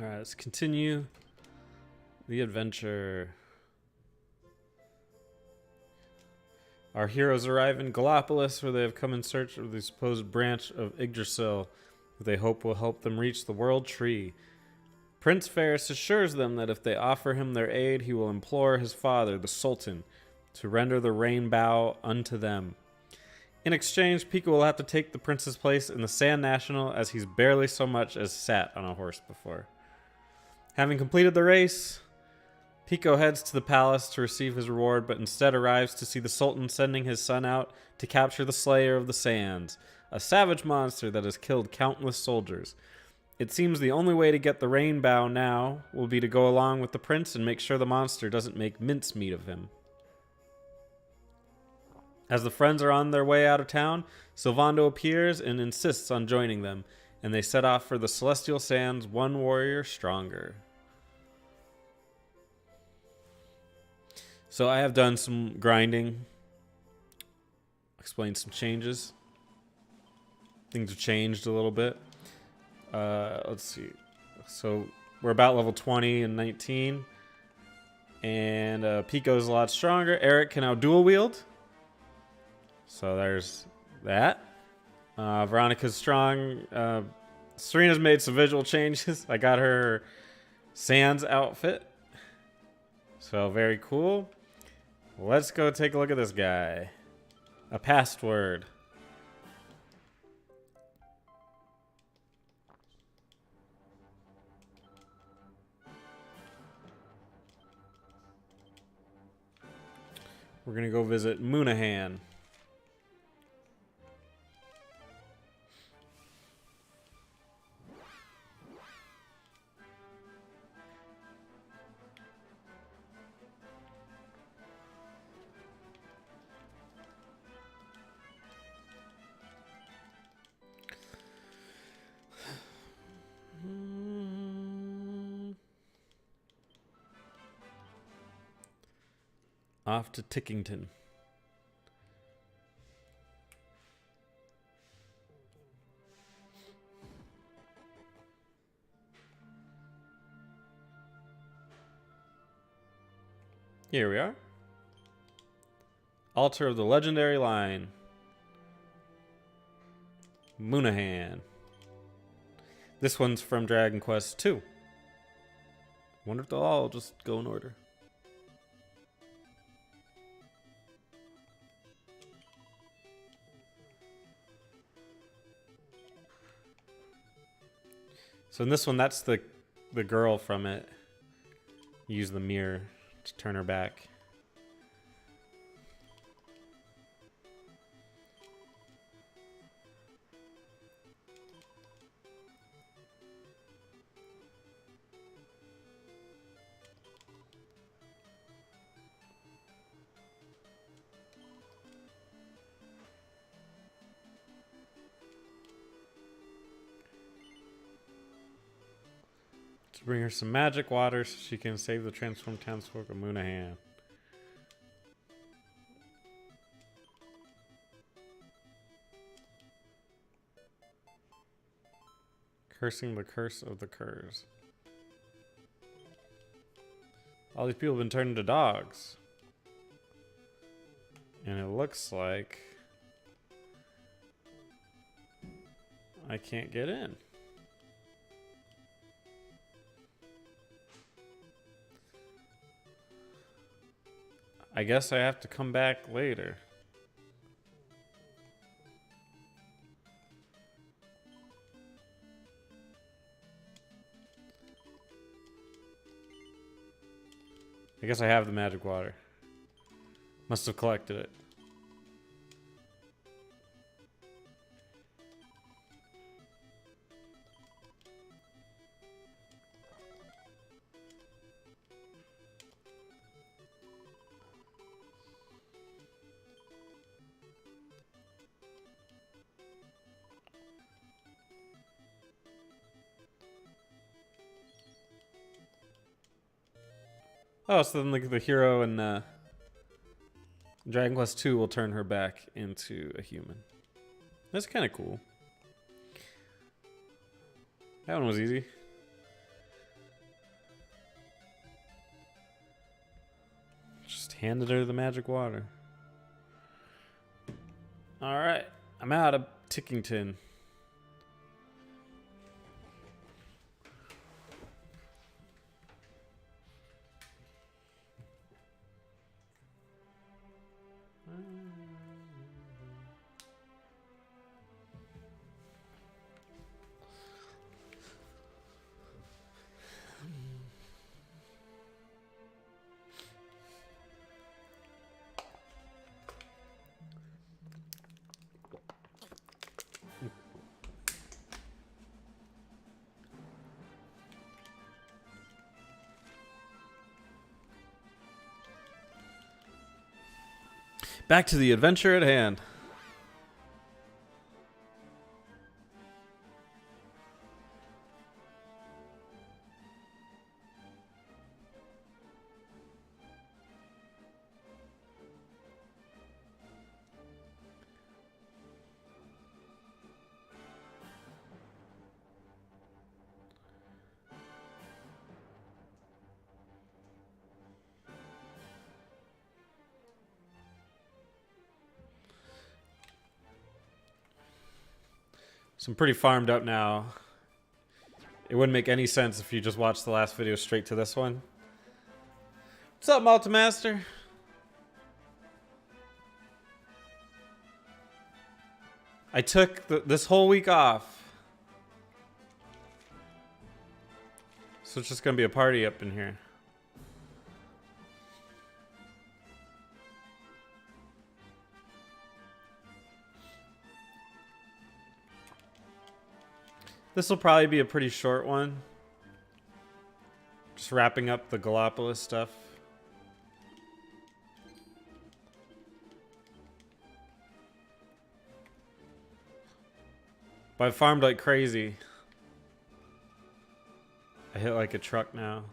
Alright, let's continue the adventure. Our heroes arrive in Gallopolis, where they have come in search of the supposed branch of Yggdrasil that they hope will help them reach the World Tree. Prince Ferris assures them that if they offer him their aid, he will implore his father, the Sultan, to render the rainbow unto them. In exchange, Pico will have to take the prince's place in the Sand National, as he's barely so much as sat on a horse before. Having completed the race, Pico heads to the palace to receive his reward, but instead arrives to see the Sultan sending his son out to capture the Slayer of the Sands, a savage monster that has killed countless soldiers. It seems the only way to get the rainbow now will be to go along with the prince and make sure the monster doesn't make mincemeat of him. As the friends are on their way out of town, Sylvando appears and insists on joining them, and they set off for the Celestial Sands, one warrior stronger. So I have done some grinding, explained some changes. Things have changed a little bit. Let's see. So we're about level 20 and 19. And Pico's a lot stronger. Eric can now dual wield. So there's that. Veronica's strong. Serena's made some visual changes. I got her Sans outfit. So very cool. Let's go take a look at this guy. A password. We're going to go visit Moonahan. Off to Tickington. Here we are. Altar of the Legendary Line. Moonahan. This one's from Dragon Quest II. Wonder if they'll all just go in order. So in this one, that's the girl from it. Use the mirror to turn her back. To bring her some magic water so she can save the transformed townsfolk of Moonahan. Cursing the curse of the curs. All these people have been turned into dogs. And it looks like I can't get in. I guess I have to come back later. I guess I have the magic water. Must have collected it. Oh, so then the hero in Dragon Quest II will turn her back into a human. That's kind of cool. That one was easy. Handed her the magic water. Alright, I'm out of Tickington. Back to the adventure at hand. So I'm pretty farmed up now. It wouldn't make any sense if you just watched the last video straight to this one. What's up, Multimaster? I took this whole week off. So it's just gonna be a party up in here. This will probably be a pretty short one. Just wrapping up the Gallopolis stuff. But I farmed like crazy. I hit like a truck now.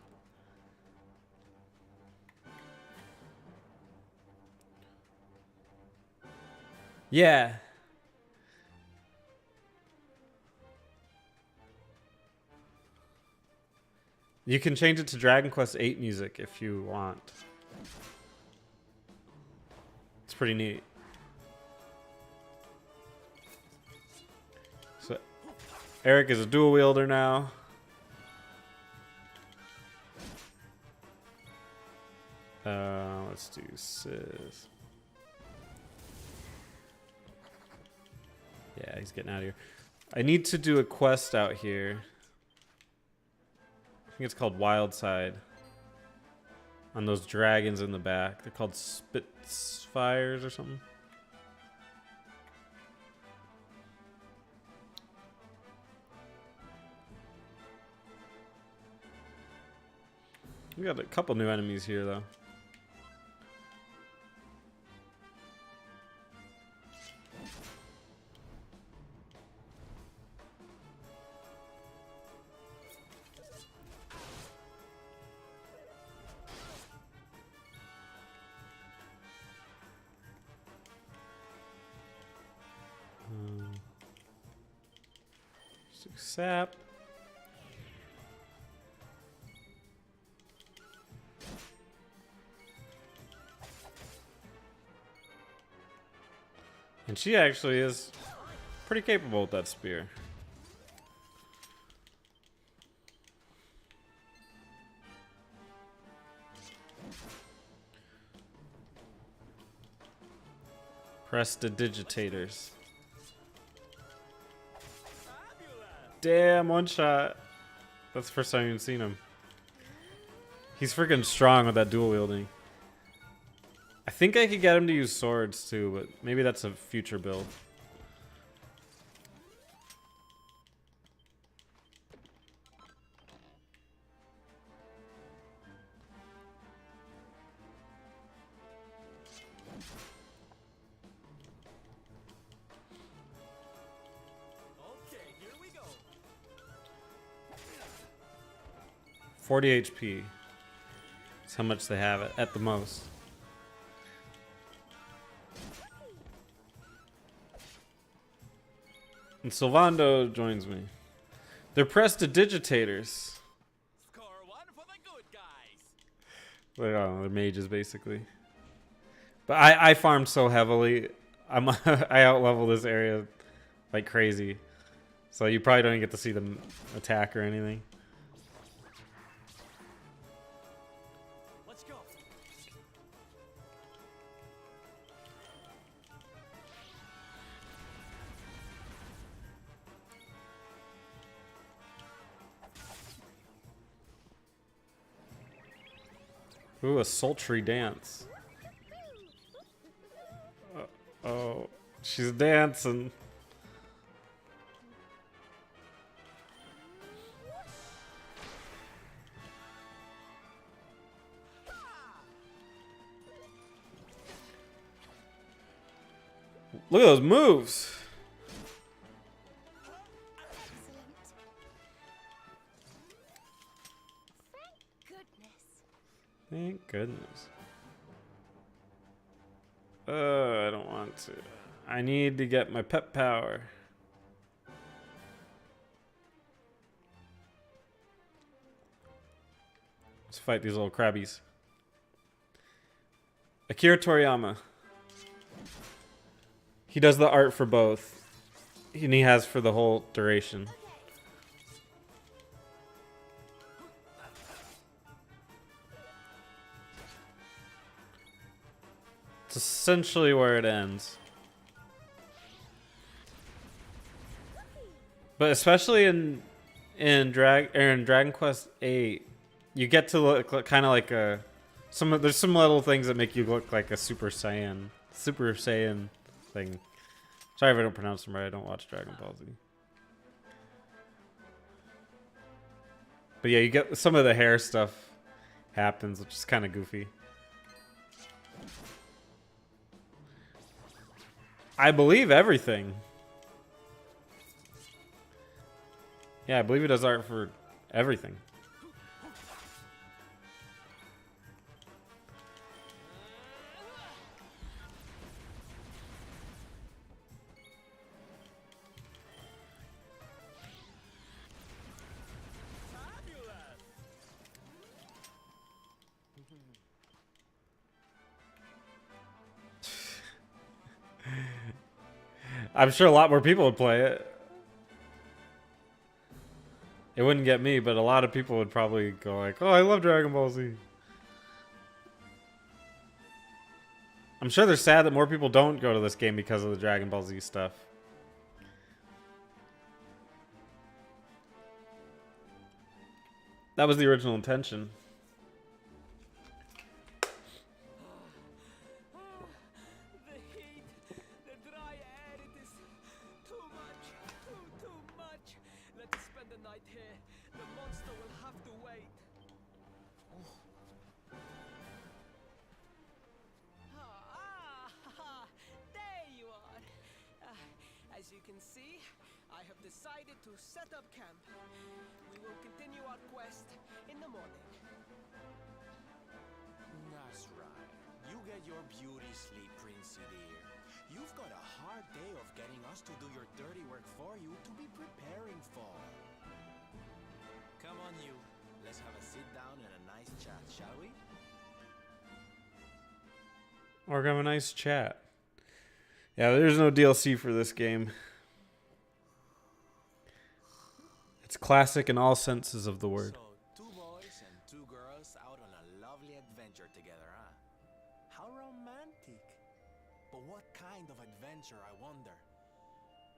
Yeah. You can change it to Dragon Quest VIII music if you want. It's pretty neat. So Eric is a dual wielder now. Let's do Sis. Yeah, he's getting out of here. I need to do a quest out here. I think it's called Wildside. On those dragons in the back. They're called Spitfires or something. We got a couple new enemies here though. Sap. And she actually is pretty capable with that spear. Prestidigitators. Damn, one shot. That's the first time I've even seen him. He's freaking strong with that dual wielding. I think I could get him to use swords too, but maybe that's a future build. Okay, here we go. 40 HP. That's how much they have at the most. And Sylvando joins me. They're prestidigitators. Score one for the good guys. They're mages, basically. But I farmed so heavily. I outlevel this area like crazy. So you probably don't even get to see them attack or anything. Let's go. Ooh, a sultry dance. Oh, she's dancing. Look at those moves. Thank goodness. I don't want to. I need to get my pep power. Let's fight these little crabbies. Akira Toriyama. He does the art for both. And he has for the whole duration. It's essentially where it ends. But especially in Dragon Quest 8, you get to look kind of like a there's some little things that make you look like a Super Saiyan thing. Sorry if I don't pronounce them right. I don't watch Dragon Ball Z. But yeah, you get some of the hair stuff happens, which is kind of goofy. I believe everything. Yeah, I believe he does art for everything. I'm sure a lot more people would play it. It wouldn't get me, but a lot of people would probably go like, "Oh, I love Dragon Ball Z." I'm sure they're sad that more people don't go to this game because of the Dragon Ball Z stuff. That was the original intention. The heat, the dry air, it is too much, too much. Let us spend the night here. The monster will have to wait. There you are. As you can see, I have decided to set up camp. We will continue our quest in the morning. That's right. You get your beauty sleep, Princey dear. You've got a hard day of getting us to do your dirty work for you to be preparing for. Come on, you. Let's have a sit down and a nice chat, shall we? Or have a nice chat. Yeah, there's no DLC for this game. It's classic in all senses of the word. So, two boys and two girls out on a lovely adventure together, huh? How romantic. But what kind of adventure, I wonder?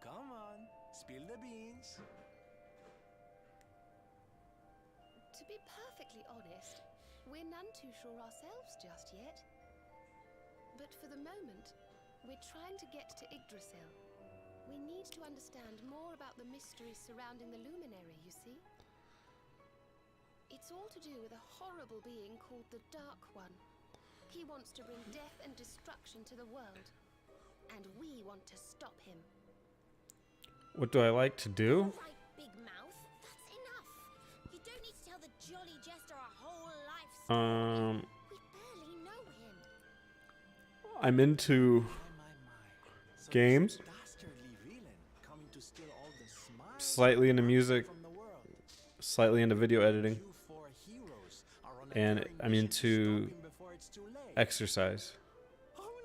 Come on, spill the beans. To be perfectly honest, we're none too sure ourselves just yet. But for the moment, we're trying to get to Yggdrasil. We need to understand more about the mysteries surrounding the Luminary, you see? It's all to do with a horrible being called the Dark One. He wants to bring death and destruction to the world. And we want to stop him. What do I like to do? Right, Big Mouth. That's enough. You don't need to tell the jolly jester our whole life story. We barely know him. I'm into So games, it's a dastardly villain coming to steal all the smiles slightly into music, from the world. slightly into video editing, You four heroes are on a and daring I'm mission to into stop him before it's too late. exercise. Oh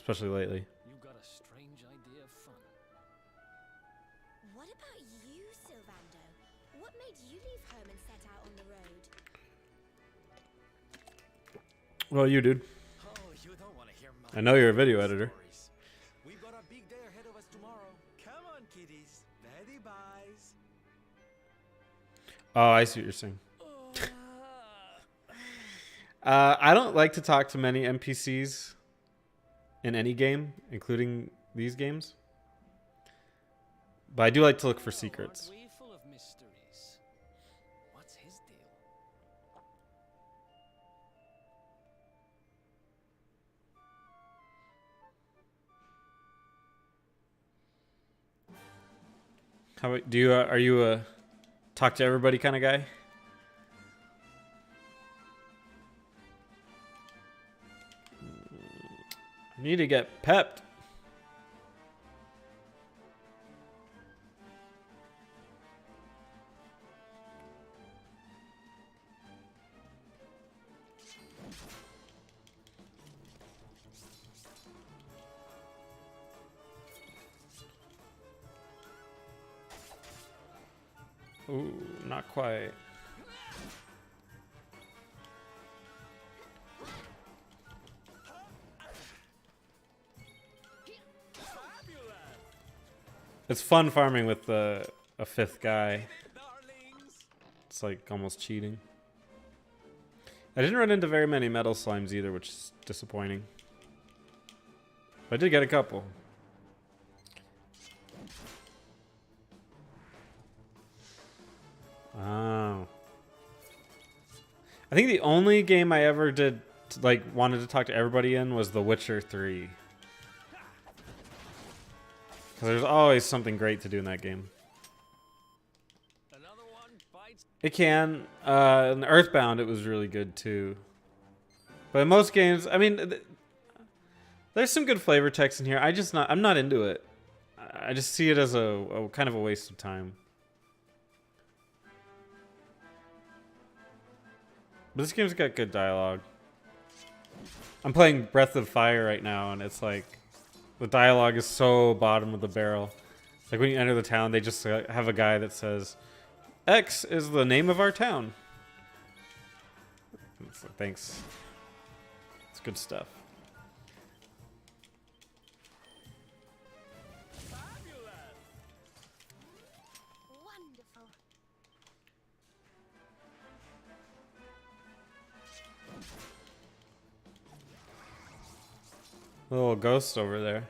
especially lately. You got a strange idea of fun. What about you, Sylvando? What made you leave home and set out on the road? Well, you, dude. Oh, you don't want to hear my I know you're a video editor. stories. We've got a big day ahead of us tomorrow. Come on, kiddies. Daddy buys. Oh, I see what you're saying. I don't like to talk to many NPCs in any game, including these games. But I do like to look for secrets. Aren't we full of mysteries? What's his deal? How about, are you a talk to everybody kind of guy? I need to get pepped. Ooh, not quite. It's fun farming with a fifth guy. Darlings. It's like almost cheating. I didn't run into very many metal slimes either, which is disappointing. But I did get a couple. Oh. I think the only game I ever did, like, wanted to talk to everybody in was The Witcher 3. Because there's always something great to do in that game. Another one bites. It can. In Earthbound, it was really good too. But in most games, I mean, there's some good flavor text in here. I'm not into it. I just see it as a kind of a waste of time. But this game's got good dialogue. I'm playing Breath of Fire right now, and it's like the dialogue is so bottom of the barrel. Like when you enter the town, they just have a guy that says, X is the name of our town. It's like, thanks. It's good stuff. Wonderful. Little ghost over there.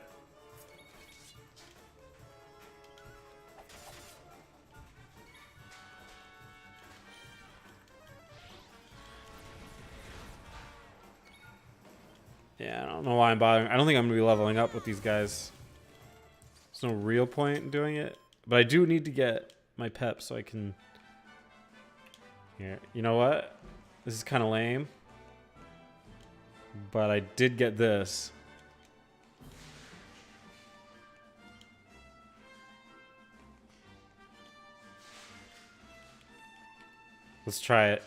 Yeah, I don't know why I'm bothering. I don't think I'm going to be leveling up with these guys. There's no real point in doing it. But I do need to get my pep so I can... Here, you know what? This is kind of lame. But I did get this. Let's try it.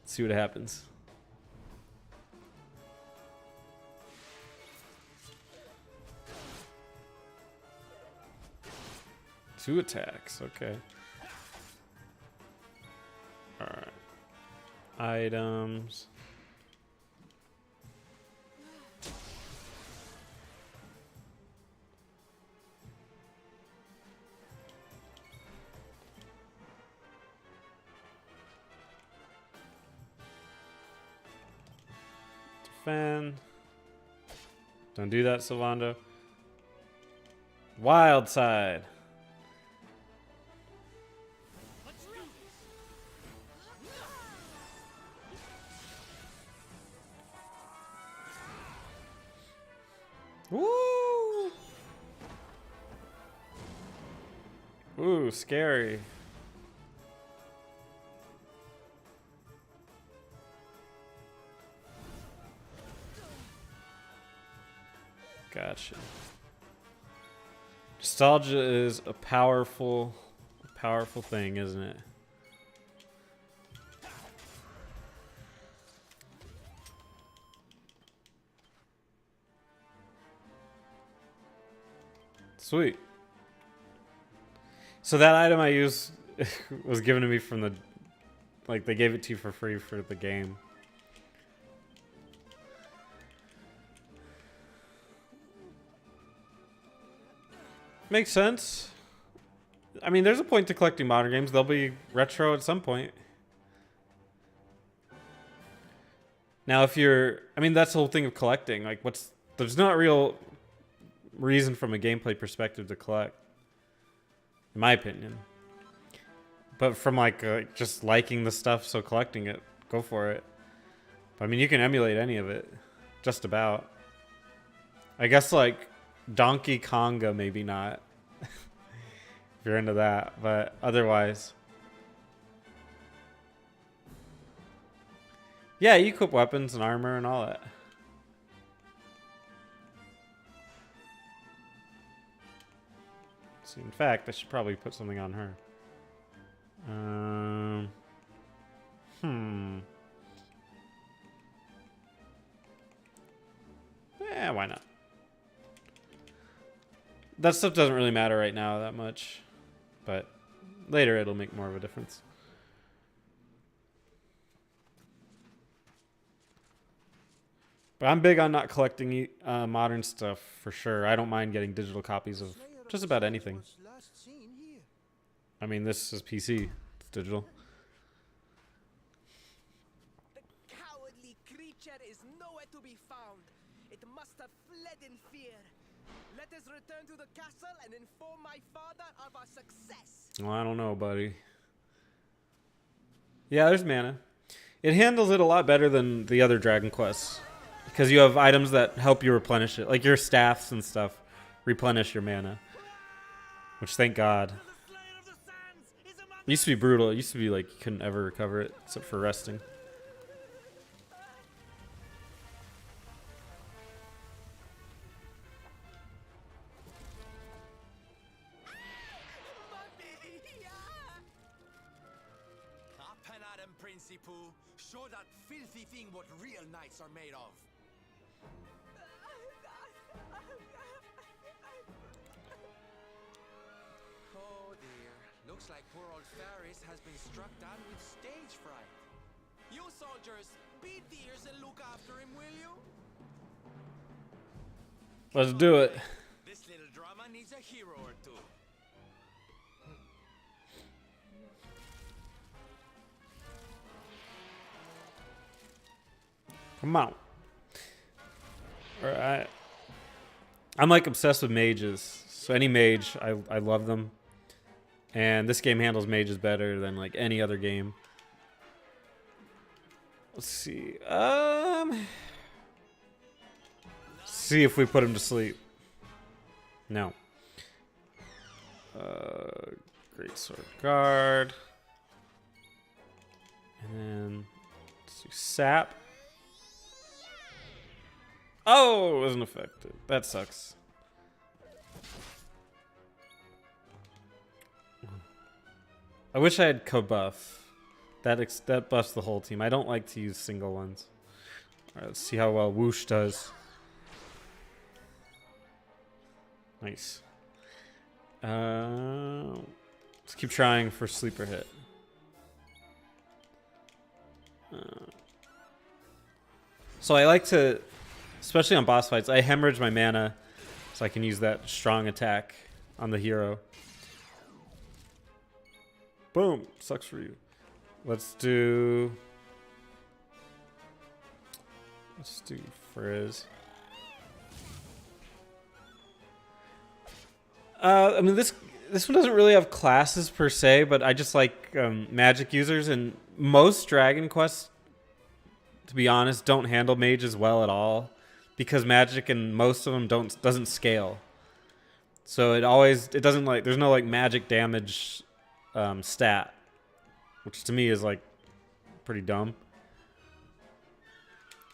See what happens. Two attacks, okay. Alright. Items. Defend. Don't do that, Sylvando. Wild side. Woo! Ooh, scary. Gotcha. Nostalgia is a powerful thing, isn't it? Sweet. So that item I used was given to me from the, like, they gave it to you for free for the game. Makes sense. I mean, there's a point to collecting modern games. They'll be retro at some point. Now, if you're, I mean, that's the whole thing of collecting. Like, there's not real reason from a gameplay perspective to collect, in my opinion. But from like just liking the stuff, so collecting it, go for it. I mean, you can emulate any of it, just about. I guess like Donkey Konga, maybe not. If you're into that, but otherwise. Yeah, you equip weapons and armor and all that. See, in fact, I should probably put something on her. Yeah, why not? That stuff doesn't really matter right now that much, but later it'll make more of a difference. But I'm big on not collecting modern stuff for sure. I don't mind getting digital copies of just about anything. I mean, this is PC. It's digital. The cowardly creature is nowhere to be found. It must have fled in fear. Let us return to the castle and inform my father of our success. Well, I don't know, buddy. Yeah, there's mana. It handles it a lot better than the other Dragon Quests. Because you have items that help you replenish it. Like your staffs and stuff replenish your mana. Which, thank God. It used to be brutal. It used to be like you couldn't ever recover it except for resting. Up and at him, Principoo. Show that filthy thing what real knights are made of. Oh dear. Looks like poor old Faris has been struck down with stage fright. You soldiers, beat the ears and look after him, will you? Let's do it. This little drama needs a hero or two. Come on. Alright. I'm like obsessed with mages. So any mage, I love them. And this game handles mages better than like any other game. Let's see. See if we put him to sleep. No. Great Sword Guard. And then let's do Sap. Oh, it wasn't effective. That sucks. I wish I had co-buff. That buffs the whole team. I don't like to use single ones. Alright, let's see how well Whoosh does. Nice. Let's keep trying for sleeper hit. So I like to, especially on boss fights, I hemorrhage my mana so I can use that strong attack on the hero. Boom. Sucks for you. Let's do Frizz. I mean, this one doesn't really have classes per se, but I just like magic users, and most Dragon Quests, to be honest, don't handle mages well at all because magic and most of them doesn't scale. So it doesn't like, there's no like magic damage stat, which to me is like pretty dumb.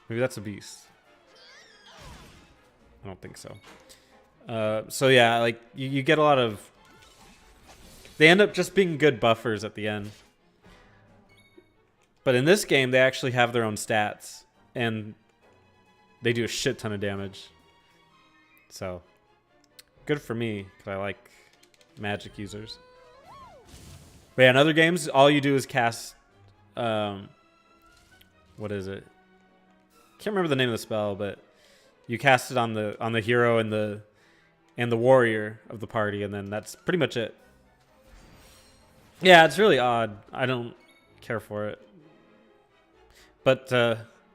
Maybe that's a beast. I don't think so. So yeah, like you get a lot of, they end up just being good buffers at the end. But in this game, they actually have their own stats, and they do a shit ton of damage. So, Good for me, because I like magic users. But yeah, in other games, all you do is cast... what is it? Can't remember the name of the spell, but you cast it on the hero and the warrior of the party, and then that's pretty much it. Yeah, it's really odd. I don't care for it. But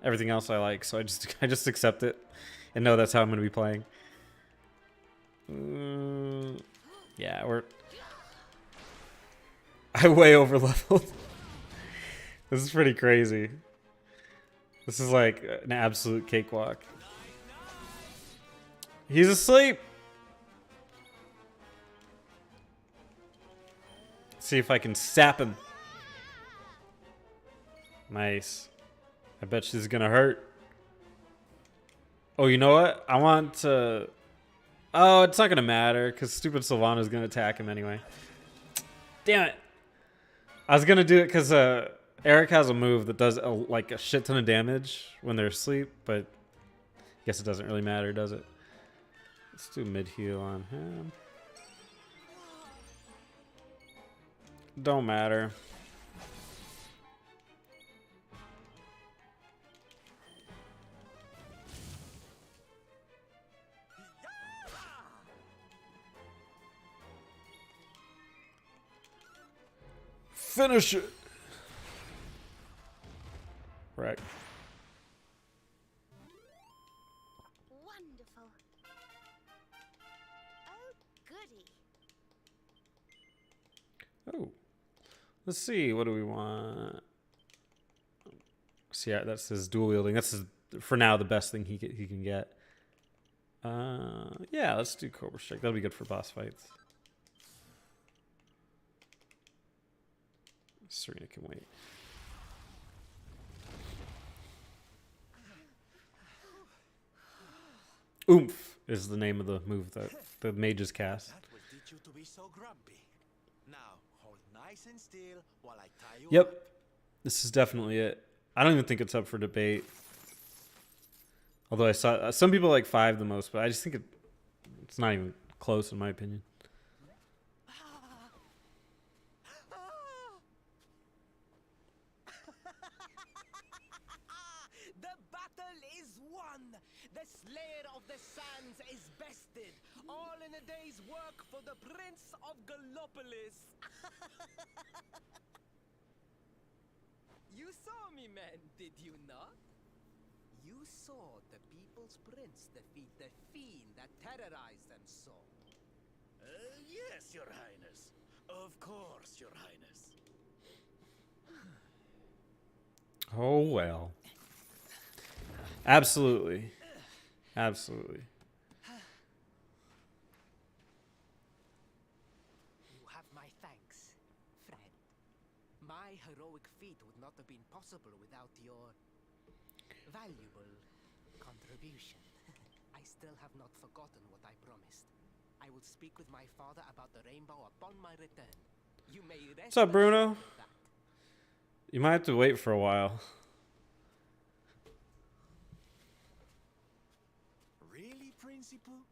everything else I like, so I just accept it and know that's how I'm going to be playing. Yeah, I way over leveled. This is pretty crazy. This is like an absolute cakewalk. He's asleep. Let's see if I can sap him. Nice. I bet she's gonna hurt. Oh, you know what? I want to... Oh, it's not gonna matter because stupid Sylvana's gonna attack him anyway. Damn it. I was gonna do it because Eric has a move that does like a shit ton of damage when they're asleep, but I guess it doesn't really matter, does it? Let's do mid heal on him. Don't matter. Finish it. Right. Wonderful. Oh, goody. Oh. Let's see. What do we want? See, that's his dual wielding. That's his, for now, the best thing he can get. Yeah, let's do Cobra Strike. That'll be good for boss fights. Serena can wait. Oomph is the name of the move that the mages cast. That will teach you to be so grumpy. Now, hold nice and still while I tie you Yep. up. This is definitely it. I don't even think it's up for debate. Although I saw some people like 5 the most, but I just think it's not even close in my opinion. The battle is won! The Slayer of the Sands is bested! All in a day's work for the Prince of Gallopolis! You saw me, man, did you not? You saw the People's Prince defeat the fiend that terrorized them so. Yes, Your Highness. Of course, Your Highness. Oh well. Absolutely. Absolutely. You have my thanks, friend. My heroic feat would not have been possible without your valuable contribution. I still have not forgotten what I promised. I will speak with my father about the rainbow upon my return. You may rest What's up, Bruno? assured of that. You might have to wait for a while. Really, Principal?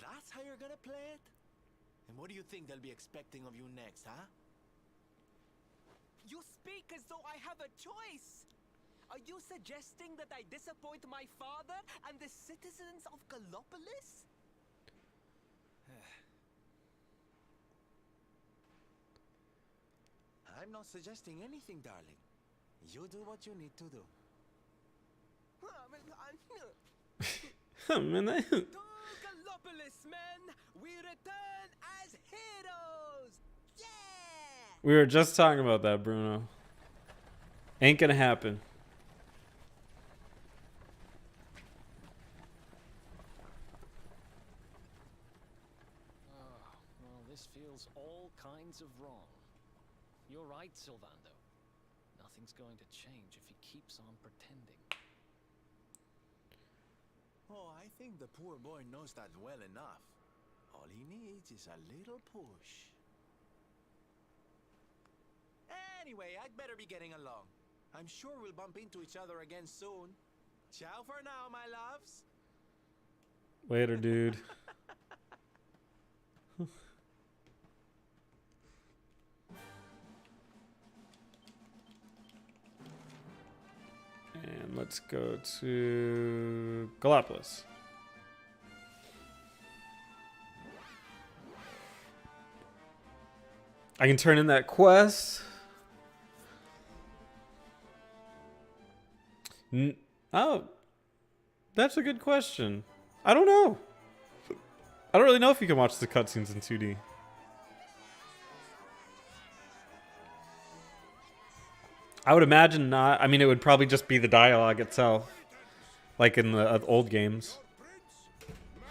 That's how you're gonna play it? And what do you think they'll be expecting of you next, huh? You speak as though I have a choice. Are you suggesting that I disappoint my father and the citizens of Gallopolis? I'm not suggesting anything, darling. You do what you need to do. To Gallopolis, men! We return as heroes! Yeah! We were just talking about that, Bruno. Ain't gonna happen. Well, this feels all kinds of wrong. You're right, Sylvando. Nothing's going to change if he keeps on pretending. Oh, I think the poor boy knows that well enough. All he needs is a little push. Anyway, I'd better be getting along. I'm sure we'll bump into each other again soon. Ciao for now, my loves. Later, dude. And let's go to Gallipolis. I can turn in that quest. Oh, that's a good question. I don't know. I don't really know if you can watch the cutscenes in 2D. I would imagine not. I mean, it would probably just be the dialogue itself, like in the old games.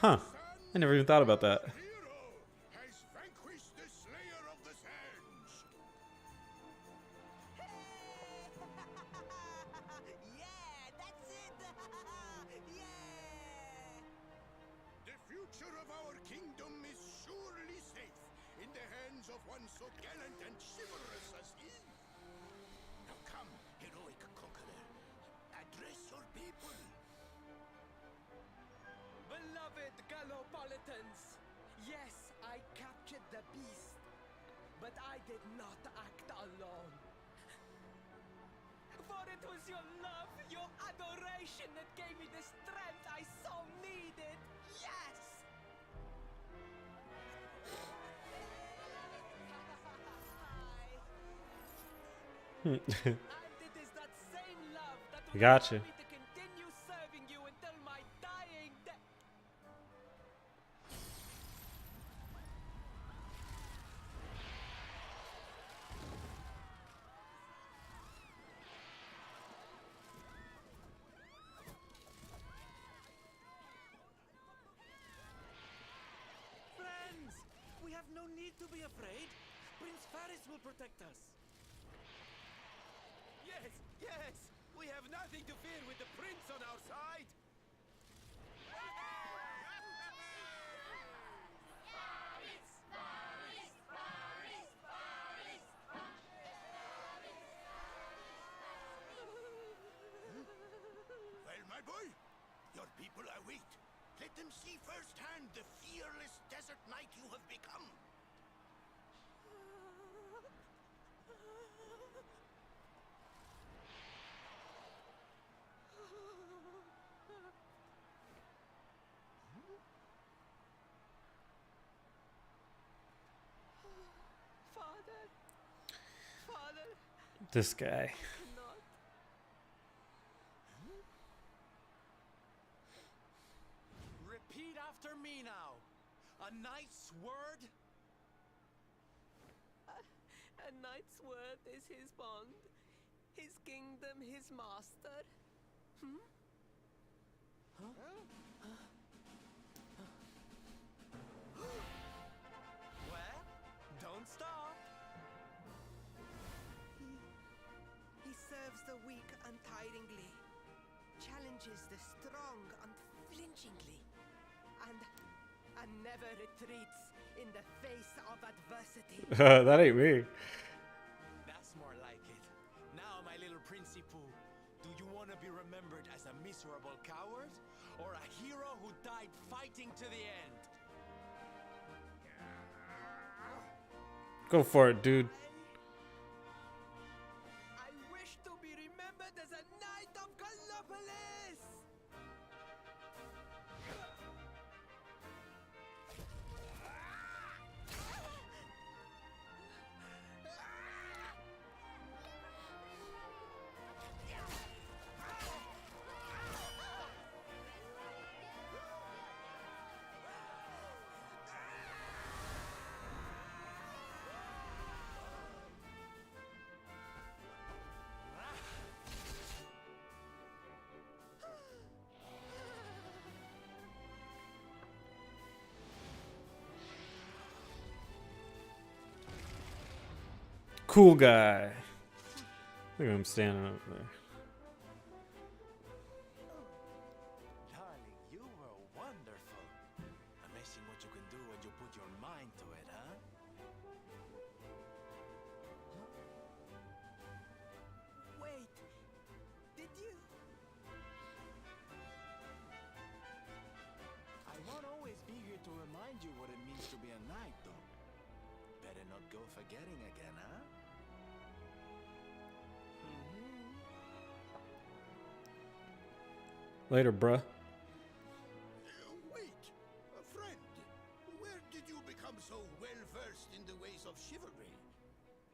Huh. I never even thought about that. Yeah, that's it. Yeah. The future of our kingdom is surely safe in the hands of one so gallant and chivalrous as he. Now come, heroic conqueror, address your people. Beloved Gallopolitans, yes, I captured the beast, but I did not act alone. For it was your love, your adoration that gave me the strength I so needed. Yes! And it is that same love that will Gotcha. allow me to continue serving you until my dying day. Friends, we have no need to be afraid. Prince Faris will protect us. Yes, yes, we have nothing to fear with the prince on our side. Well, my boy, your people await. Let them see firsthand the fearless desert knight you have become. Father, Father, This guy. not. Repeat after me now. A knight's word. A knight's word is his bond, his kingdom his master. Well, don't stop. He serves the weak untiringly, challenges the strong unflinchingly, and never retreats in the face of adversity. That ain't me. That's more like it. Now, my little Princey Pooh, do you want to be remembered as a miserable coward or a hero who died fighting to the end? Go for it, dude. I wish to be remembered as a knight of Gallipolis! Cool guy. Look at him standing up there. Darling, you were wonderful. Amazing what you can do when you put your mind to it, huh? Wait, did you? I won't always be here to remind you what it means to be a knight, not go forgetting again, huh? Later, bruh. Wait, friend. Where did you become so well versed in the ways of chivalry?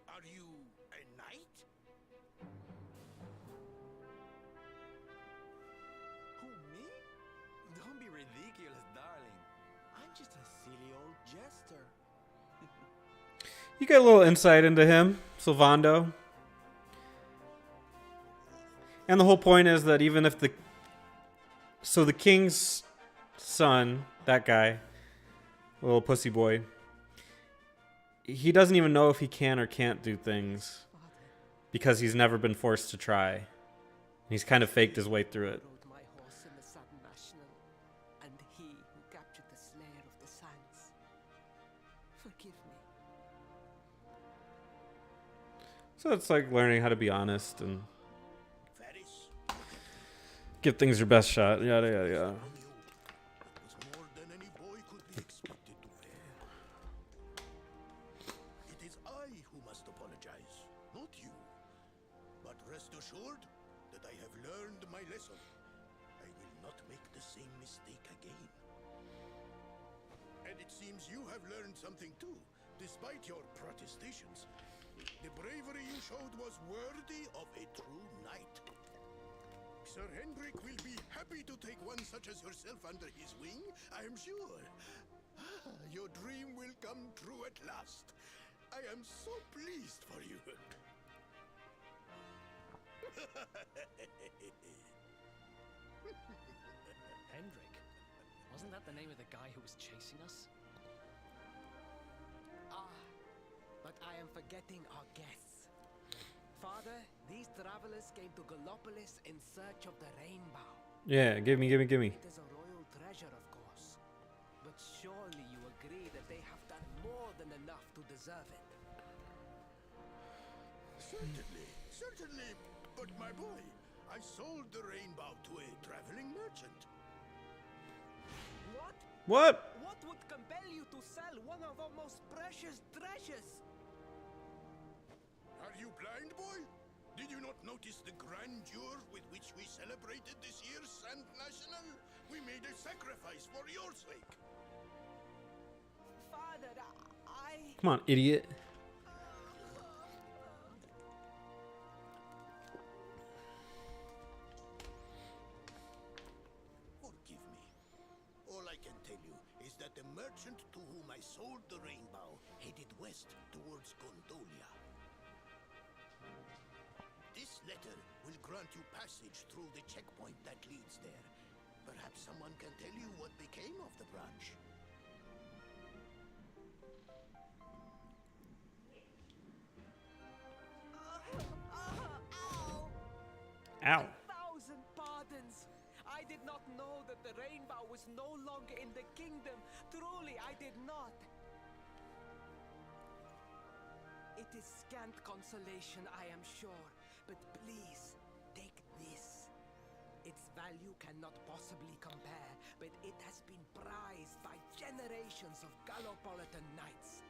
Are you a knight? Who, me? Don't be ridiculous, darling. I'm just a silly old jester. You get a little insight into him, Sylvando. And the whole point is that even if the king's son, that guy, little pussy boy, he doesn't even know if he can or can't do things because he's never been forced to try. He's kind of faked his way through it. Rode my horse in the Sudden National, and he who captured the Slayer of the Sands. Forgive me. So it's like learning how to be honest and Varys, give things your best shot. Yada, yada, yada. from you. It was more than any boy could be expected to bear. It is I who must apologize, not you. But rest assured that I have learned my lesson. I will not make the same mistake again. And it seems you have learned something too, despite your protestations. The bravery you showed was worthy of a true knight. Sir Hendrik will be happy to take one such as yourself under his wing, I am sure. Your dream will come true at last. I am so pleased for you. Hendrik? Wasn't that the name of the guy who was chasing us? Ah, but I am forgetting our guests. Father, these travelers came to Gallopolis in search of the rainbow. Yeah, give me. It is a royal treasure, of course. But surely you agree that they have done more than enough to deserve it. Certainly. But my boy, I sold the rainbow to a traveling merchant. What? What? What would compel you to sell one of our most precious treasures? Are you blind, boy? Did you not notice the grandeur with which we celebrated this year's Sand National? We made a sacrifice for your sake. Father, Come on, idiot. Forgive me. All I can tell you is that the merchant to whom I sold the rainbow headed west towards Gondolia. This letter will grant you passage through the checkpoint that leads there. Perhaps someone can tell you what became of the branch. Ow. 1,000 pardons! I did not know that the rainbow was no longer in the kingdom. Truly, I did not. It is scant consolation, I am sure. But please, take this. Its value cannot possibly compare, but it has been prized by generations of Gallopolitan knights.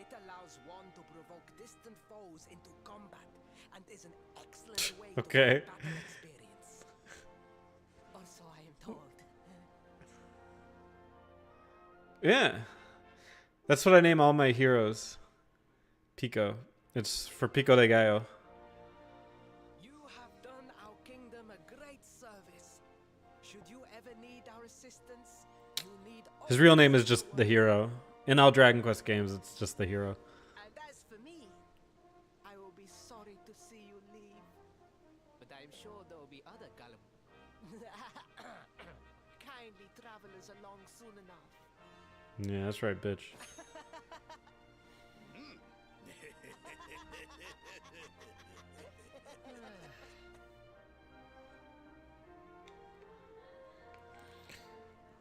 It allows one to provoke distant foes into combat, and is an excellent way Okay. to gain battle experience. Or so I am told. Yeah. That's what I name all my heroes. Pico. It's for Pico de Gallo. You have done our kingdom a great service. Should you ever need our assistance, you need His real name is just the hero. In all Dragon Quest games, it's just the hero. And as for me, I will be sorry to see you leave. But I am sure there will be other Gallop. Kindly travelers along soon enough. Yeah, that's right, bitch.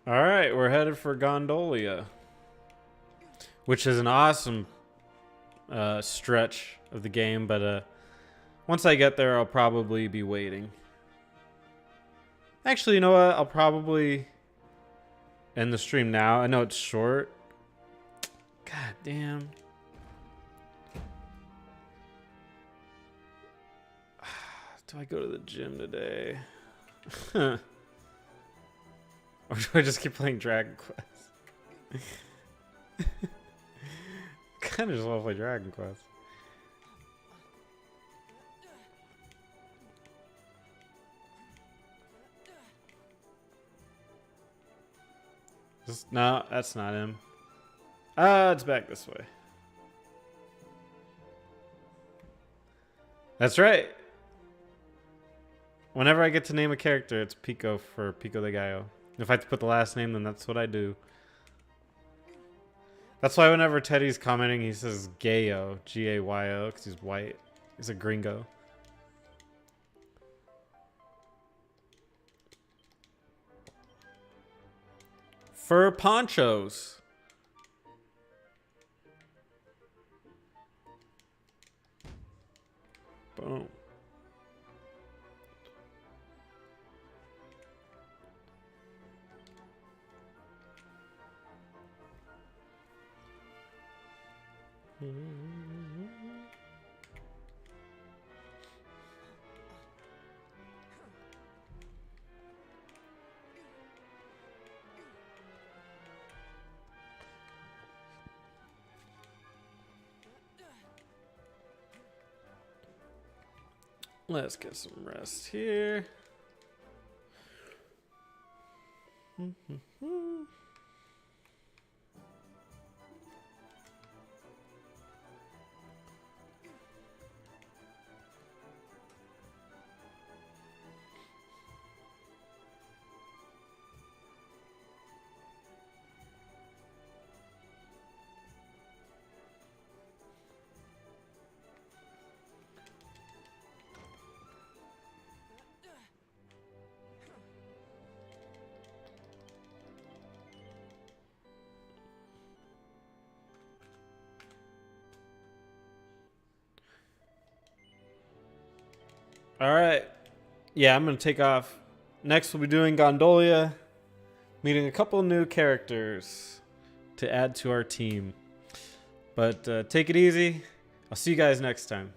All right, we're headed for Gondolia, which is an awesome stretch of the game, but once I get there, I'll probably be waiting. Actually, you know what? I'll probably end the stream now. I know it's short. God damn. Do I go to the gym today? Or do I just keep playing Dragon Quest? Kind of just want to play Dragon Quest. No, that's not him. It's back this way. That's right. Whenever I get to name a character, it's Pico for Pico de Gallo. If I have to put the last name, then that's what I do. That's why whenever Teddy's commenting, he says Gayo, G-A-Y-O, because he's white. He's a gringo. Fur ponchos. Boom. Let's get some rest here. All right. Yeah, I'm going to take off. Next, we'll be doing Gondolia, meeting a couple new characters to add to our team. But take it easy. I'll see you guys next time.